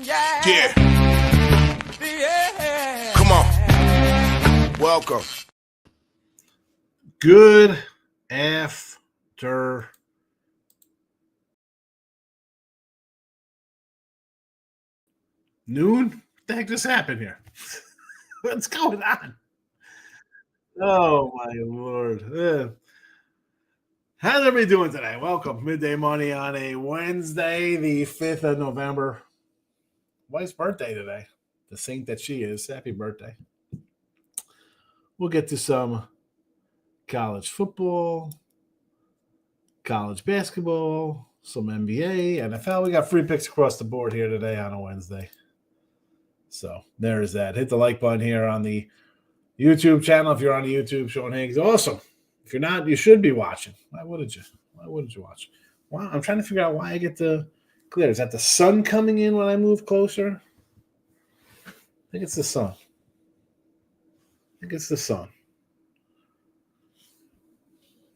Yeah. Come on. Welcome. Good after noon? What the heck just happened here? What's going on? Oh, my Lord. How's everybody doing today? Welcome. Midday Money on a Wednesday, the 5th of November. Wife's birthday today. The saint that she is. Happy birthday. We'll get to some college football, college basketball, some NBA, NFL. We got free picks across the board here today on a Wednesday. So there's that. Hit the like button here on the YouTube channel if you're on the YouTube. Sean Higgs. Awesome. If you're not, you should be watching. Why wouldn't you? Why wouldn't you watch? Wow, I'm trying to figure out why I get the clear. Is that the sun coming in when I move closer? I think it's the sun.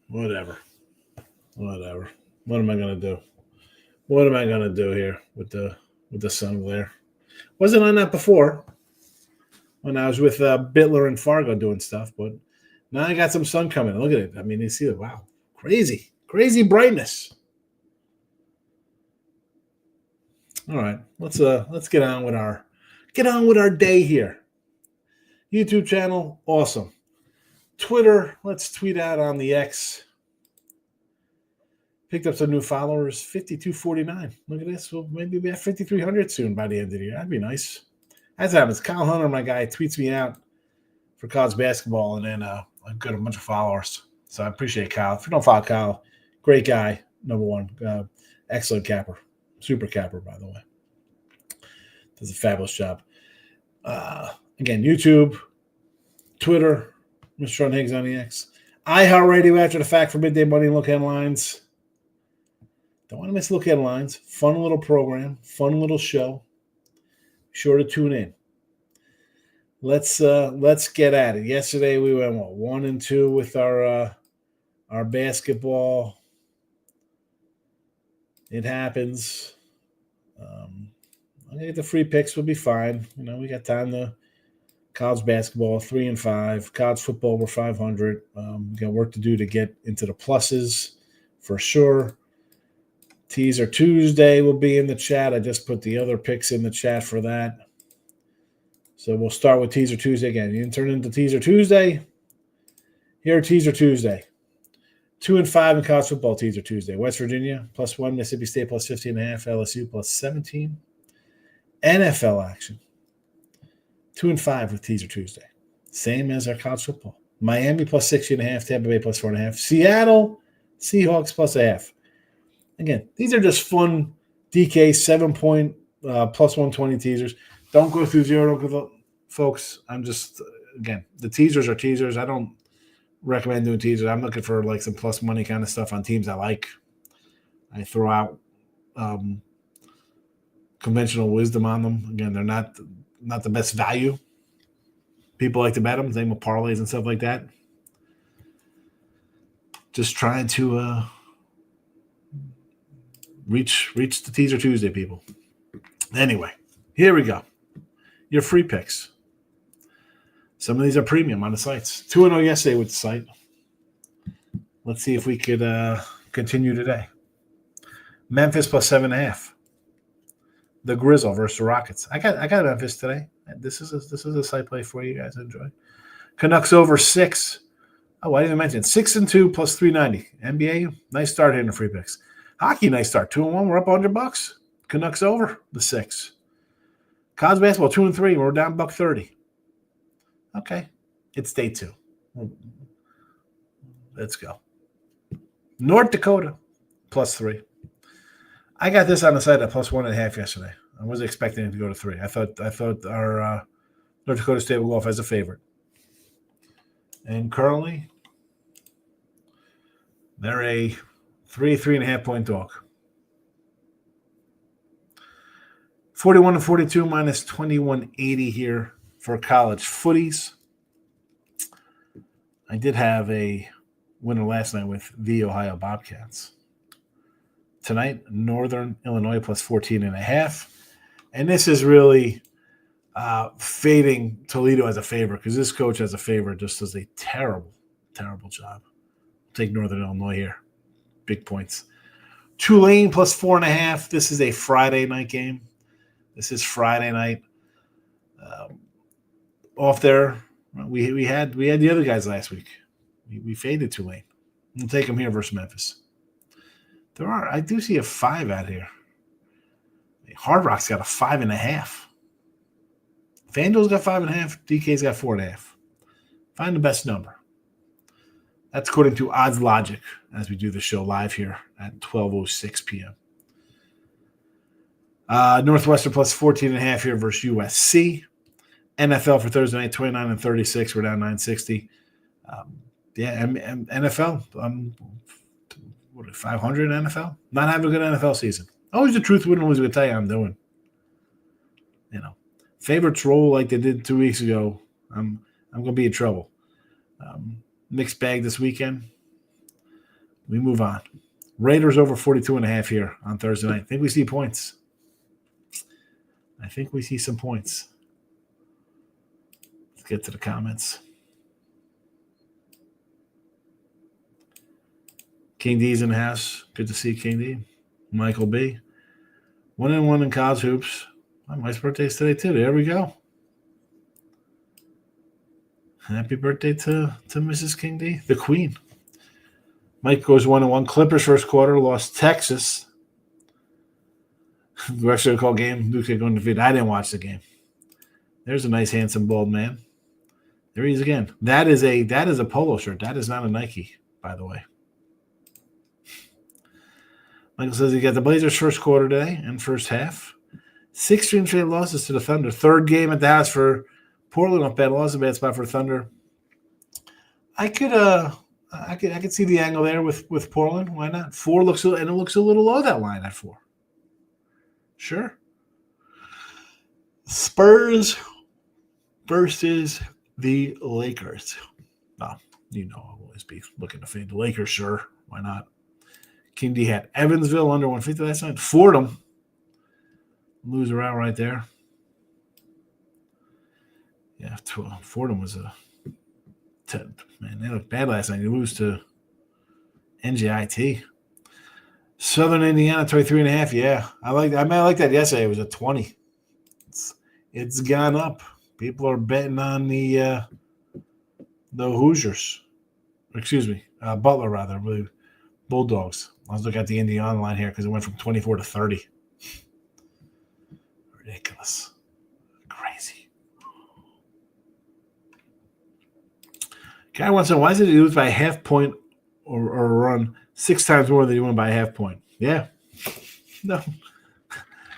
Whatever. What am I gonna do? What am I gonna do here with the sun glare? Wasn't on that before when I was with Bitler and Fargo doing stuff, but now I got some sun coming. Look at it. I mean, you see it. Wow, crazy brightness. All right, let's get on with our day here. YouTube channel, awesome. Twitter, let's tweet out on the X. Picked up some new followers, 5249. Look at this. Well, maybe we have 5,300 soon by the end of the year. That'd be nice. As happens, Kyle Hunter, my guy, tweets me out for college basketball, and then I got a bunch of followers. So I appreciate Kyle. If you don't follow Kyle, great guy, number one. Excellent capper. Super capper, by the way. Does a fabulous job. Again, YouTube, Twitter, Mr. Sean Higgs on the X. iHeartRadio after the fact for Midday Money and Look Headlines. Don't want to miss Look Headlines. Fun little program, fun little show. Be sure to tune in. Let's get at it. Yesterday we went 1-2 with our basketball. It happens. I think the free picks will be fine. You know, we got time to college basketball 3-5. College football we're 500. We got work to do to get into the pluses for sure. Teaser Tuesday will be in the chat. I just put the other picks in the chat for that. So we'll start with Teaser Tuesday again. You can turn into Teaser Tuesday. Here, Teaser Tuesday. 2-5 in college football Teaser Tuesday. West Virginia, +1. Mississippi State, +15.5. LSU, +17. NFL action. 2-5 with Teaser Tuesday. Same as our college football. Miami, +16.5. Tampa Bay, +4.5. Seattle, Seahawks, +1/2. Again, these are just fun DK 7-point +120 teasers. Don't go through zero, folks. I'm just, again, the teasers are teasers. I don't recommend doing teasers. I'm looking for like some plus money kind of stuff on teams I like. I throw out conventional wisdom on them. Again, they're not the best value. People like to bet them, same with parlays and stuff like that. Just trying to reach the Teaser Tuesday, people. Anyway, here we go. Your free picks. Some of these are premium on the sites. 2-0 yesterday with the site. Let's see if we could continue today. Memphis +7.5. The Grizzle versus the Rockets. I got Memphis today. This is a site play for you guys. Enjoy. Canucks over 6. Oh, I didn't mention 6-2 +390. NBA, nice start here in the free picks. Hockey, nice start. 2-1. We're up $100. Canucks over the 6. College basketball 2-3. We're down $130. Okay, it's day 2. Let's go. North Dakota +3. I got this on the site at +1.5 yesterday. I wasn't expecting it to go to 3. I thought our North Dakota State will go off as a favorite. And currently, they're a 3.5 point dog. 41-42 minus 2180 here for college footies. I did have a winner last night with the Ohio Bobcats. Tonight, Northern Illinois +14.5. And this is really fading Toledo as a favorite because this coach as a favorite just does a terrible, terrible job. Take Northern Illinois here. Big points. Tulane plus 4.5. This is a Friday night game. This is Friday night. Off there, we had the other guys last week. We faded Tulane. We'll take them here versus Memphis. I do see a 5 out here. Hard Rock's got a 5.5. FanDuel's got 5.5. DK's got 4.5. Find the best number. That's according to Odds Logic as we do the show live here at 12:06 p.m. Northwestern plus 14.5 here versus USC. NFL for Thursday night, 29-36. We're down 960. NFL. 500 NFL? Not having a good NFL season. Always the truth wouldn't always going to tell you how I'm doing. Favorites roll like they did 2 weeks ago. I'm going to be in trouble. Mixed bag this weekend. We move on. Raiders over 42.5 here on Thursday night. I think we see points. I think we see some points. Let's get to the comments. King D's in the house. Good to see King D. Michael B. 1-1 in college hoops. My birthday's today, too. There we go. Happy birthday to Mrs. King D, the queen. Mike goes 1-1. Clippers first quarter lost Texas. We're actually going to call game. Luke's going to defeat. I didn't watch the game. There's a nice, handsome, bald man. There he is again. That is a polo shirt. That is not a Nike, by the way. Michael says he got the Blazers first quarter today and first half. 6 straight losses to the Thunder. Third game at the house for Portland. Not bad loss. A bad spot for Thunder. I could see the angle there with Portland. Why not? 4 looks a little low, that line at 4. Sure. Spurs versus the Lakers. Well, I'll always be looking to fade the Lakers. Sure, why not? King D had Evansville under 150 last night. Fordham loser out right there. Yeah, Fordham was a 10. Man, they looked bad last night. They lose to NJIT. Southern Indiana 23.5. Yeah, I like that yesterday. It was a 20. It's gone up. People are betting on the Hoosiers. Excuse me, Butler rather. I believe Bulldogs. I was looking at the Indiana line here because it went from 24 to 30. Ridiculous. Crazy. Guy wants to know, why did he lose by a half point or a run 6 times more than he won by a half point? Yeah. No.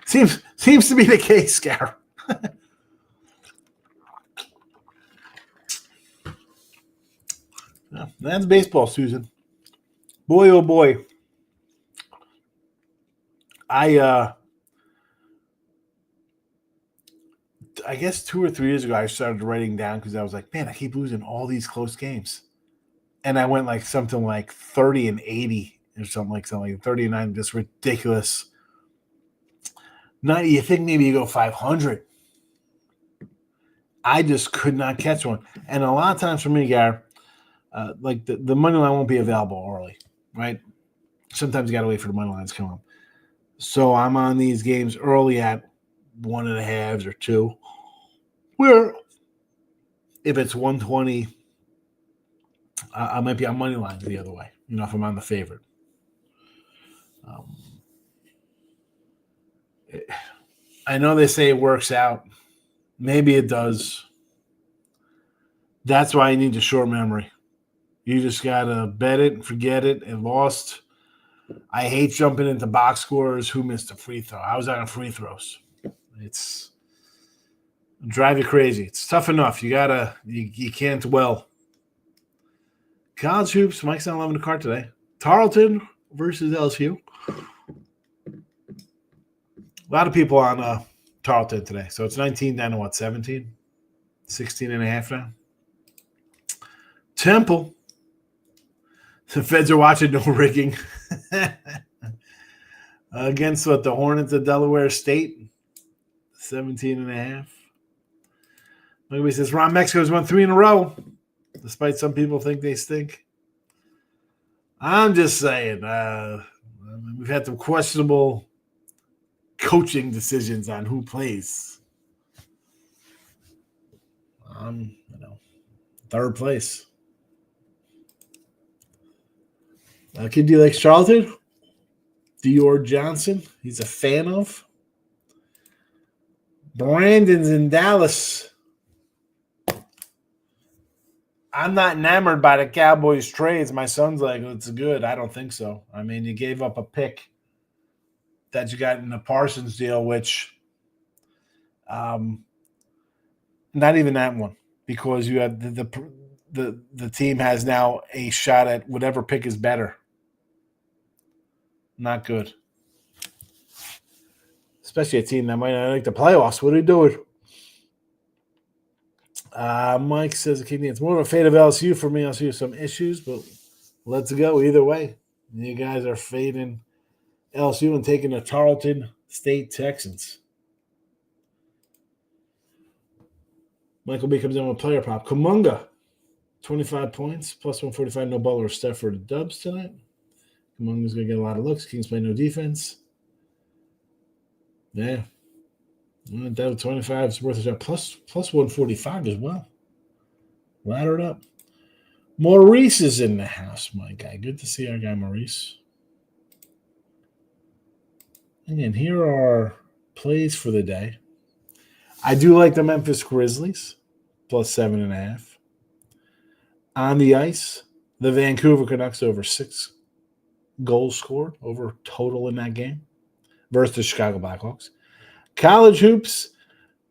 Seems to be the case, Scar. Yeah, that's baseball, Susan. Boy, oh boy. I guess 2 or 3 years ago, I started writing down because I was like, man, I keep losing all these close games. And I went like something like 30-80 or something like 30-9, just ridiculous. Not, you think maybe you go 500. I just could not catch one. And a lot of times for me, Gar, like the money line won't be available early, right? Sometimes you got to wait for the money lines to come up. So I'm on these games early at 1.5 or 2, where if it's 120, I might be on money lines the other way, if I'm on the favorite. I know they say it works out. Maybe it does. That's why you need a short memory. You just got to bet it and forget it. It lost. I hate jumping into box scores. Who missed a free throw? I was out on free throws. It's drive you crazy. It's tough enough. You can't dwell. College hoops. Mike's not loving the card today. Tarleton versus LSU. A lot of people on Tarleton today. So it's 19 down to what, 17? 16.5 now. Temple. The Feds are watching, no rigging. Against what, the Hornets of Delaware State. 17.5. Maybe says Ron Mexico's won 3 in a row, despite some people think they stink. I'm just saying, we've had some questionable coaching decisions on who plays. Third place. Kid D likes Charlton. Dior Johnson, he's a fan of. Brandon's in Dallas. I'm not enamored by the Cowboys trades. My son's like, it's good. I don't think so. I mean, you gave up a pick that you got in the Parsons deal, which not even that one, because you have the team has now a shot at whatever pick is better. Not good. Especially a team that might not like the playoffs. What are you doing? Mike says, it's more of a fate of LSU for me. LSU has some issues, but let's go either way. You guys are fading LSU and taking the Tarleton State Texans. Michael B comes in with player prop. Kumunga, 25 points, plus 145, no ball or Stafford Dubs tonight. Kumunga's going to get a lot of looks. Kings play no defense. Yeah. That was 25 is worth a shot. Plus 145 as well. Ladder it up. Maurice is in the house, my guy. Good to see our guy Maurice. Again, here are plays for the day. I do like the Memphis Grizzlies, plus 7.5. On the ice, the Vancouver Canucks over 6 goals scored, over total in that game, versus the Chicago Blackhawks. College hoops,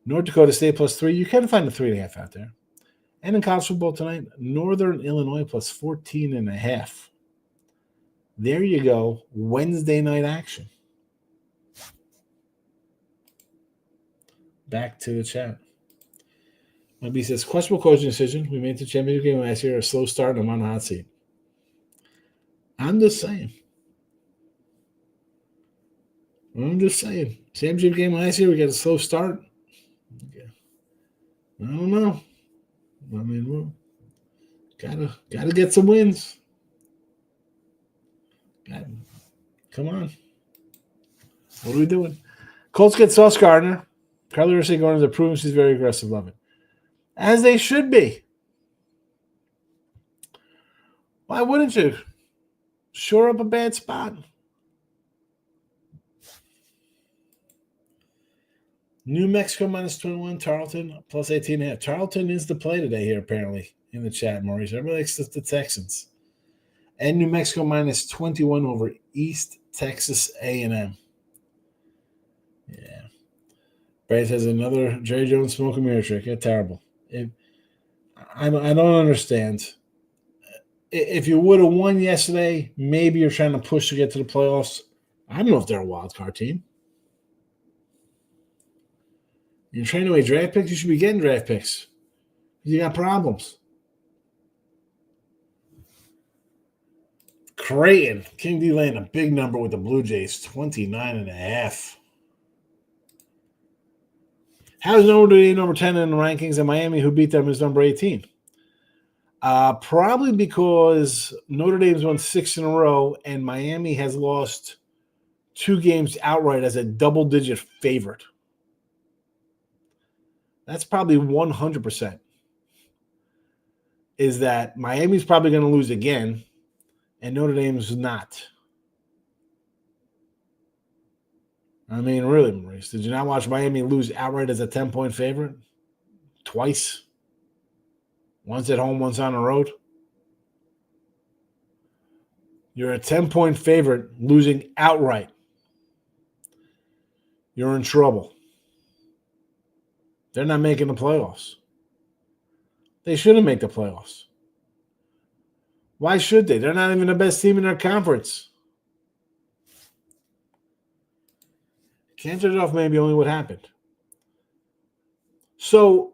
North Dakota State plus 3. You can find a 3.5 out there. And in college football tonight, Northern Illinois plus 14.5. There you go. Wednesday night action. Back to the chat. Maybe says, questionable coaching decision. We made the championship game last year. A slow start, and I'm on the hot seat. I'm just saying. Championship game last year, we got a slow start. Yeah. I don't know. I mean, well, gotta get some wins. Come on. What are we doing? Colts get Sauce Gardner. Carly Russell Gardner's approving she's very aggressive. Love it. As they should be. Why wouldn't you? Shore up a bad spot. New Mexico minus 21, Tarleton plus 18.5. Tarleton is the play today here, apparently, in the chat, Maurice. Everybody likes the Texans. And New Mexico minus 21 over East Texas A&M. Yeah. Brad has another Jerry Jones smoke and mirror trick. Yeah, terrible. I don't understand. If you would have won yesterday, maybe you're trying to push to get to the playoffs. I don't know if they're a wild card team. You're trading away draft picks, you should be getting draft picks. You got problems. Creighton. King D laying a big number with the Blue Jays, 29.5. How's Notre Dame number 10 in the rankings, and Miami, who beat them, is number 18? Probably because Notre Dame's won 6 in a row, and Miami has lost 2 games outright as a double-digit favorite. That's probably 100%. Is that Miami's probably going to lose again, and Notre Dame's not. I mean, really, Maurice, did you not watch Miami lose outright as a 10-point favorite? Twice. Once at home, once on the road. You're a 10-point favorite losing outright. You're in trouble. They're not making the playoffs. They shouldn't make the playoffs. Why should they? They're not even the best team in their conference. Can't judge off maybe only what happened. So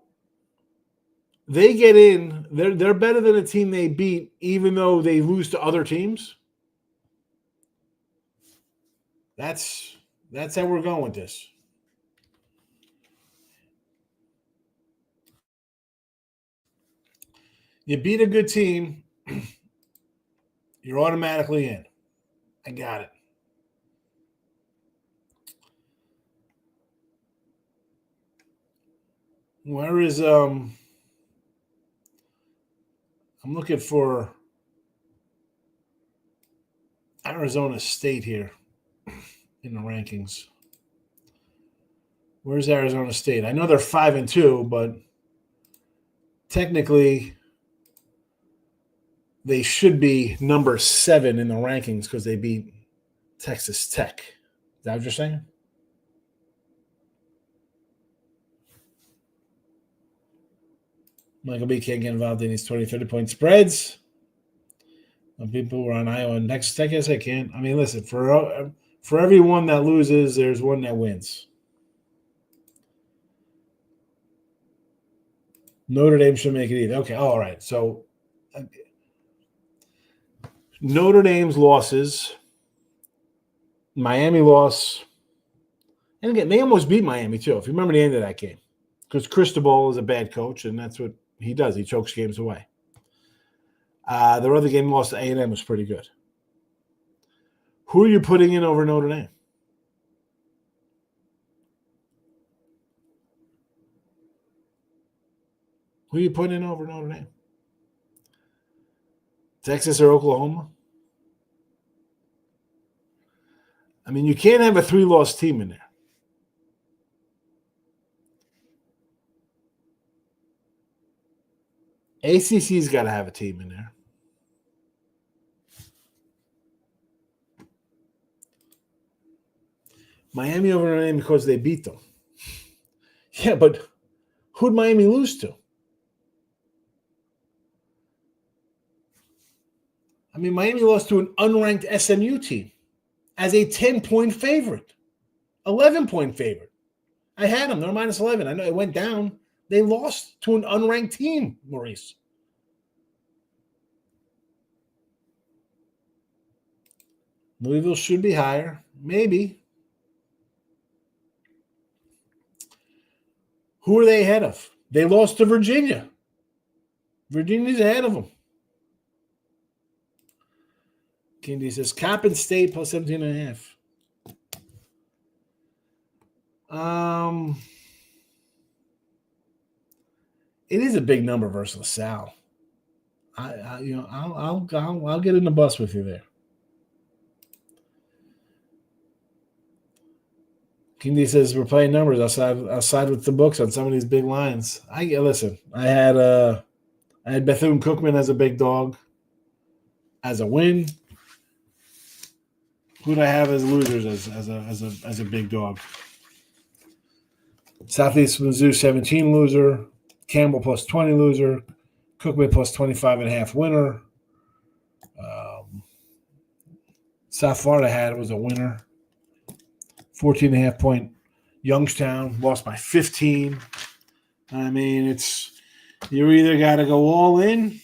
they get in. They're better than a team they beat, even though they lose to other teams. That's how we're going with this. You beat a good team, you're automatically in. I got it. Where is I'm looking for Arizona State here in the rankings. Where's Arizona State? I know they're 5-2, but technically they should be number 7 in the rankings because they beat Texas Tech. Is that what you're saying? Michael B. can't get involved in these 20, 30-point spreads. Some people were on Iowa and Texas Tech. Yes, I can. I mean, listen, for every one that loses, there's one that wins. Notre Dame should make it either. Okay, all right. So Notre Dame's losses, Miami loss, and again, they almost beat Miami too, if you remember the end of that game. Because Cristobal is a bad coach, and that's what he does. He chokes games away. Their other game lost to A&M was pretty good. Who are you putting in over Notre Dame? Who are you putting in over Notre Dame? Texas or Oklahoma? I mean, you can't have a 3-loss team in there. ACC's got to have a team in there. Miami over Notre Dame because they beat them. Yeah, but who'd Miami lose to? I mean, Miami lost to an unranked SMU team as a 10-point favorite, 11-point favorite. I had them. They're minus 11. I know it went down. They lost to an unranked team, Maurice. Louisville should be higher. Maybe. Who are they ahead of? They lost to Virginia. Virginia's ahead of them. Kendi says, Coppin State plus 17.5. It is a big number versus LaSalle. I'll get in the bus with you there. Kendi says we're playing numbers. I'll side with the books on some of these big lines. I had Bethune-Cookman as a big dog, as a win. Who do I have as losers as a big dog? Southeast Mizzou 17 loser, Campbell plus 20 loser, Cookman plus 25.5 winner. South Florida had was a winner. 14.5 point Youngstown lost by 15. I mean, you either got to go all in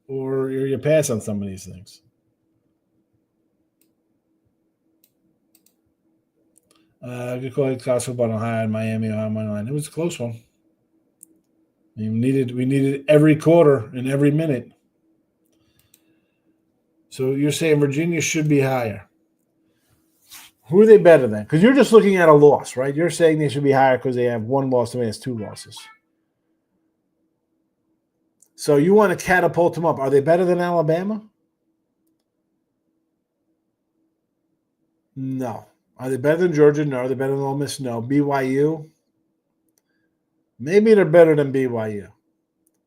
or you pass on some of these things. Good call. College football Ohio and Miami on money line. It was a close one. I mean, we needed every quarter and every minute. So you're saying Virginia should be higher. Who are they better than? Because you're just looking at a loss, right? You're saying they should be higher because they have 1 loss and has 2 losses. So you want to catapult them up. Are they better than Alabama? No. Are they better than Georgia? No. Are they better than Ole Miss? No. BYU? Maybe they're better than BYU.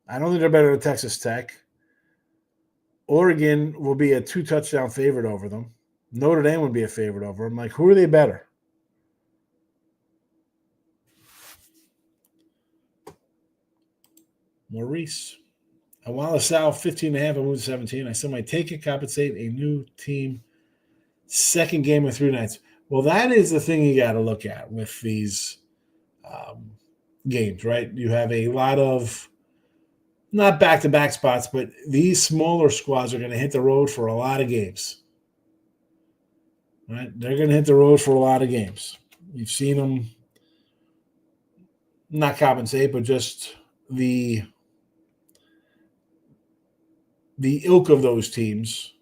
I don't think they're better than Texas Tech. Oregon will be a 2-touchdown favorite over them. Notre Dame would be a favorite over them. Like, who are they better? Maurice. I want LaSalle 15.5. I moved to 17. I still might take it, compensate a new team. Second game of 3 nights. Well, that is the thing you got to look at with these games, right? You have a lot of not back-to-back spots, but these smaller squads are going to hit the road for a lot of games. Right? They're going to hit the road for a lot of games. You've seen them not compensate, but just the the ilk of those teams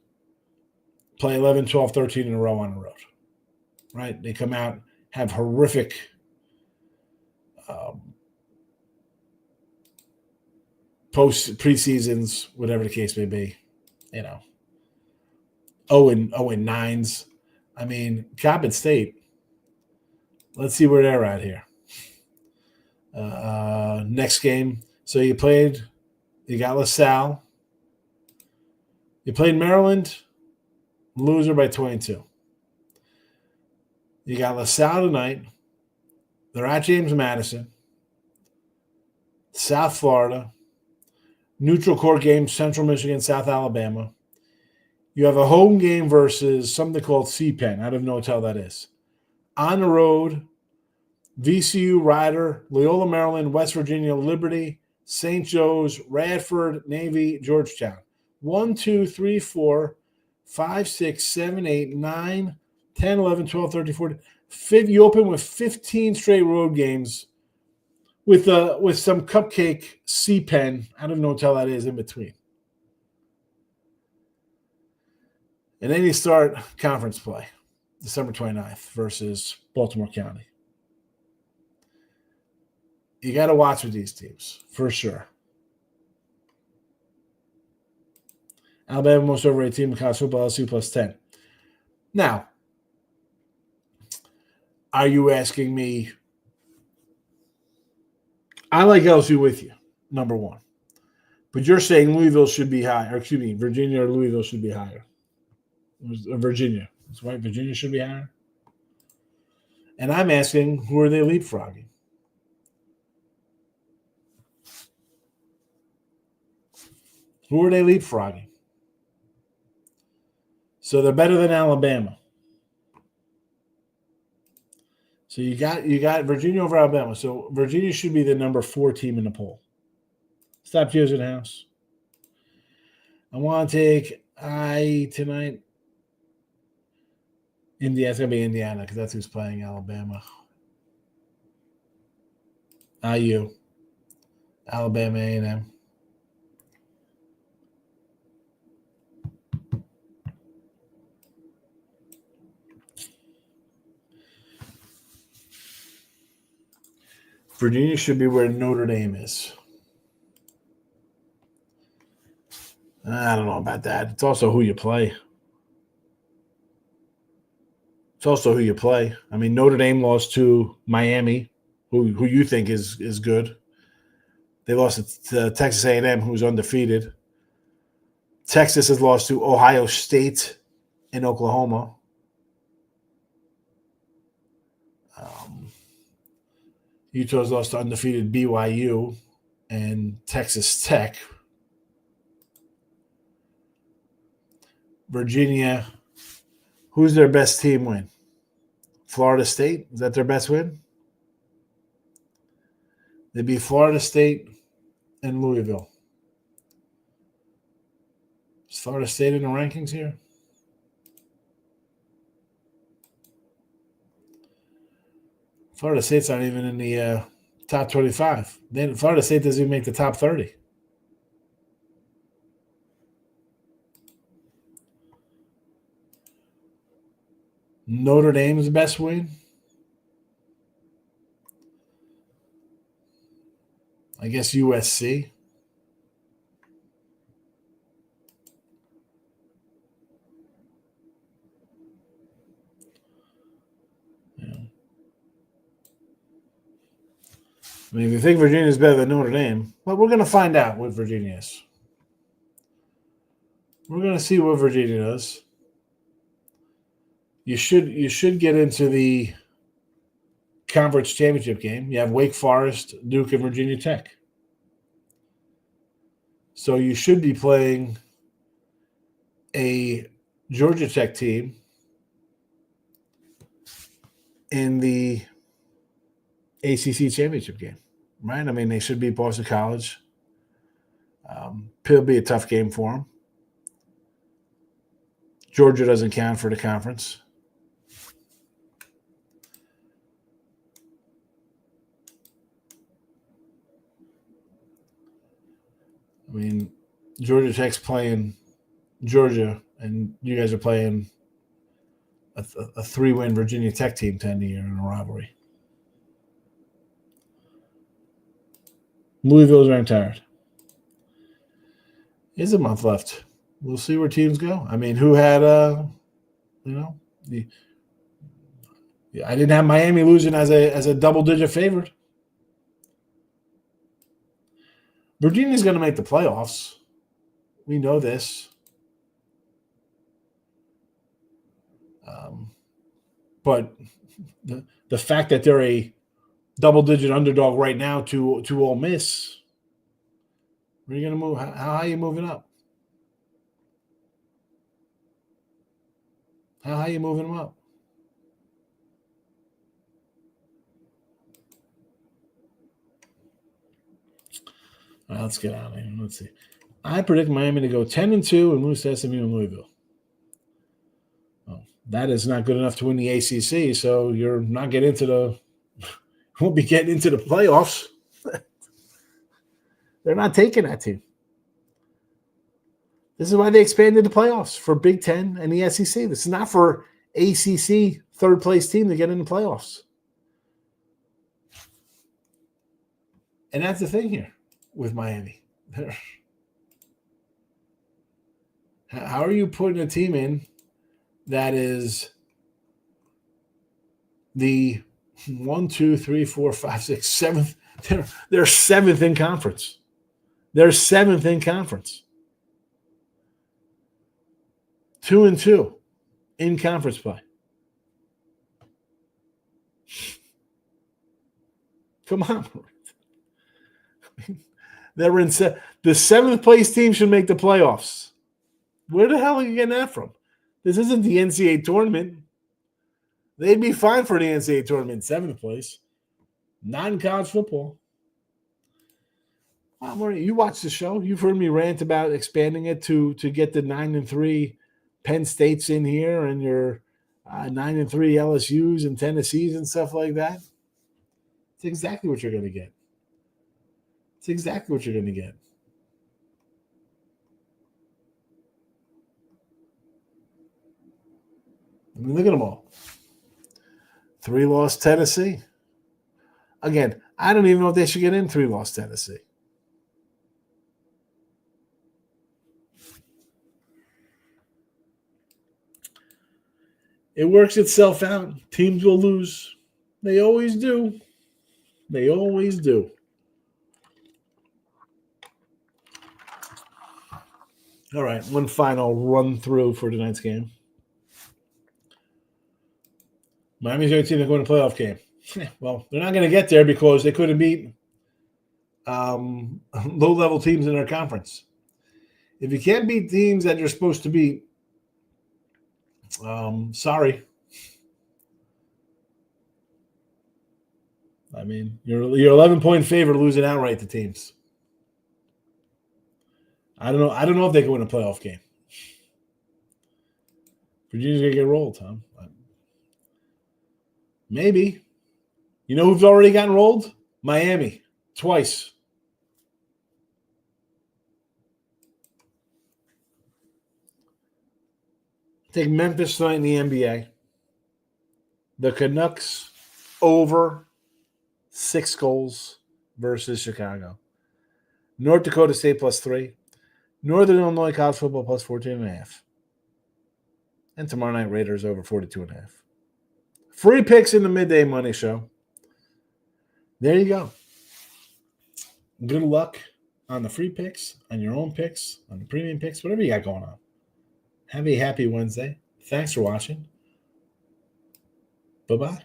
play 11, 12, 13 in a row on the road, right? They come out, have horrific preseasons, whatever the case may be, 0-9s. I mean, Coppin State, let's see where they're at here. Next game. So you got LaSalle. You played Maryland, loser by 22. You got LaSalle tonight. They're at James Madison. South Florida. Neutral court game, Central Michigan, South Alabama. You have a home game versus something called C-Pen. I don't know what the hell that is. On the road, VCU, Rider, Loyola, Maryland, West Virginia, Liberty, St. Joe's, Radford, Navy, Georgetown. 1, 2, 3, 4, 5, 6, 7, 8, 9, 10, 11, 12, 13, 14. You open with 15 straight road games with some cupcake C-Pen. I don't know what the hell that is in between. And then you start conference play, December 29th versus Baltimore County. You got to watch with these teams, for sure. Alabama most overrated team in college football, LSU plus 10. Now, are you asking me? I like LSU with you, number one. But you're saying Louisville should be higher. Virginia or Louisville should be higher. Virginia. That's right. Virginia should be higher. And I'm asking, who are they leapfrogging? Who are they leapfrogging? So they're better than Alabama. So you got Virginia over Alabama. So Virginia should be the number 4 team in the poll. Stop tears in the house. I want to take tonight. Indiana. It's gonna be Indiana because that's who's playing Alabama. IU, Alabama A&M. Virginia should be where Notre Dame is. I don't know about that. It's also who you play. I mean, Notre Dame lost to Miami, who you think is good. They lost to Texas A&M, who's undefeated. Texas has lost to Ohio State and Oklahoma. Utah's lost to undefeated BYU and Texas Tech. Virginia, who's their best team win? Florida State? Is that their best win? They'd be Florida State and Louisville. Is Florida State in the rankings here? Florida State's not even in the top 25. Then Florida State doesn't even make the top 30. Notre Dame's best win? I guess USC. I mean, if you think Virginia is better than Notre Dame, well, we're going to find out what Virginia is. We're going to see what Virginia does. You should get into the conference championship game. You have Wake Forest, Duke, and Virginia Tech. So you should be playing a Georgia Tech team in the ACC championship game, right? I mean, they should beat Boston College. It'll be a tough game for them. Georgia doesn't count for the conference. I mean, Georgia Tech's playing Georgia, and you guys are playing a 3-win Virginia Tech team to end the year in a rivalry. Louisville's ranked hard. There's a month left. We'll see where teams go. I mean, who had I didn't have Miami losing as a double-digit favorite. Virginia's going to make the playoffs. We know this. But the fact that they're a double-digit underdog right now to Ole Miss, where are you going to move? How are you moving up? How are you moving them up? All right, let's get out of here. Let's see. I predict Miami to go 10-2 and lose to SMU and Louisville. That is not good enough to win the ACC, so you're not getting into the – won't be getting into the playoffs. They're not taking that team. This is why they expanded the playoffs for Big Ten and the SEC. This is not for ACC third-place team to get in the playoffs. And that's the thing here with Miami. How are you putting a team in that is the 1, 2, 3, 4, 5, 6, 7th? They're 7th in conference. They're 7th in conference. 2-2 in conference play. Come on. They're in the 7th place team should make the playoffs. Where the hell are you getting that from? This isn't the NCAA tournament. They'd be fine for the NCAA tournament, 7th place. Not in college football. You watch the show. You've heard me rant about expanding it to get the 9-3 Penn States in here and your 9-3 LSUs and Tennessees and stuff like that. It's exactly what you're going to get. It's exactly what you're going to get. I mean, look at them all. 3-loss Tennessee. Again, I don't even know if they should get in 3-loss Tennessee. It works itself out. Teams will lose. They always do. They always do. All right, one final run through for tonight's game. Miami's the only team to go in a playoff game. Well, they're not going to get there because they couldn't beat low-level teams in their conference. If you can't beat teams that you're supposed to beat, sorry. I mean, you're 11-point favorite losing outright to teams. I don't know if they can win a playoff game. Virginia's going to get rolled, Tom. Maybe. You know who's already gotten rolled? Miami. Twice. Take Memphis tonight in the NBA. The Canucks over 6 goals versus Chicago. North Dakota State +3. Northern Illinois college football +14.5. And tomorrow night, Raiders over 42.5. Free picks in the midday money show. There you go. Good luck on the free picks, on your own picks, on the premium picks, whatever you got going on. Have a happy Wednesday. Thanks for watching. Bye-bye.